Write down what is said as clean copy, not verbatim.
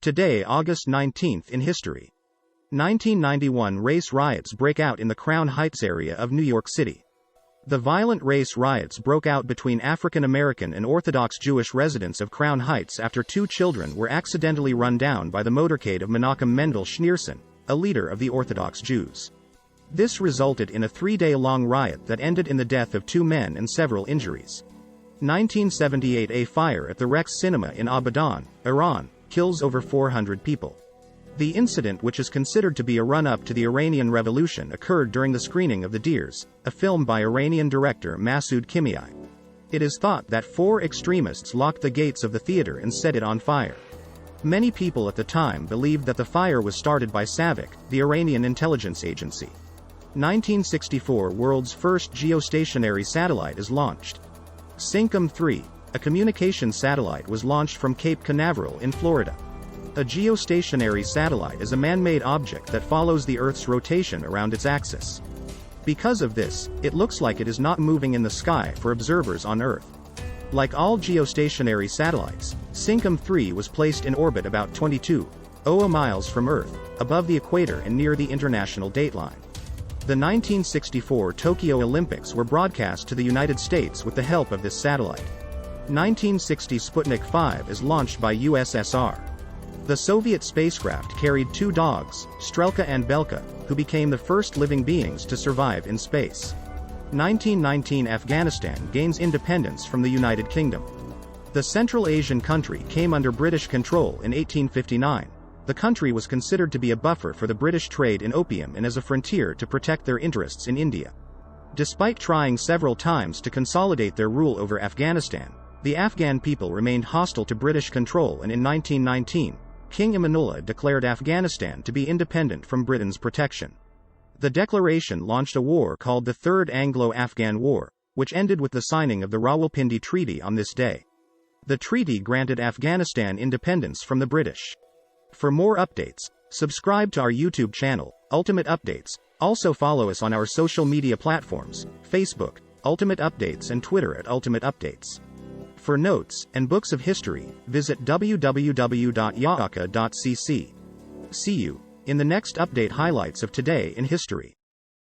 Today, August 19th in history. 1991 race riots break out in the Crown Heights area of New York City. The violent race riots broke out between African American and Orthodox Jewish residents of Crown Heights after two children were accidentally run down by the motorcade of Menachem Mendel Schneerson, a leader of the Orthodox Jews. This resulted in a 3-day-long riot that ended in the death of 2 men and several injuries. 1978 A fire at the Rex Cinema in Abadan, Iran, kills over 400 people. The incident, which is considered to be a run-up to the Iranian Revolution, occurred during the screening of The Deers, a film by Iranian director Masoud Kimiai. It is thought that 4 extremists locked the gates of the theater and set it on fire. Many people at the time believed that the fire was started by SAVAK, the Iranian intelligence agency. 1964 World's first geostationary satellite is launched. Syncom-3, a communications satellite, was launched from Cape Canaveral in Florida. A geostationary satellite is a man-made object that follows the Earth's rotation around its axis. Because of this, it looks like it is not moving in the sky for observers on Earth. Like all geostationary satellites, Syncom-3 was placed in orbit about 22.00 miles from Earth, above the equator and near the international dateline. The 1964 Tokyo Olympics were broadcast to the United States with the help of this satellite. 1960 Sputnik 5 is launched by USSR. The Soviet spacecraft carried 2 dogs, Strelka and Belka, who became the first living beings to survive in space. 1919 Afghanistan gains independence from the United Kingdom. The Central Asian country came under British control in 1859. The country was considered to be a buffer for the British trade in opium and as a frontier to protect their interests in India. Despite trying several times to consolidate their rule over Afghanistan, the Afghan people remained hostile to British control, and in 1919, King Amanullah declared Afghanistan to be independent from Britain's protection. The declaration launched a war called the Third Anglo-Afghan War, which ended with the signing of the Rawalpindi Treaty on this day. The treaty granted Afghanistan independence from the British. For more updates, subscribe to our YouTube channel, Ultimate Updates. Also follow us on our social media platforms, Facebook, Ultimate Updates, and Twitter at Ultimate Updates. For notes and books of history, visit www.yaaka.cc. See you in the next update highlights of today in history.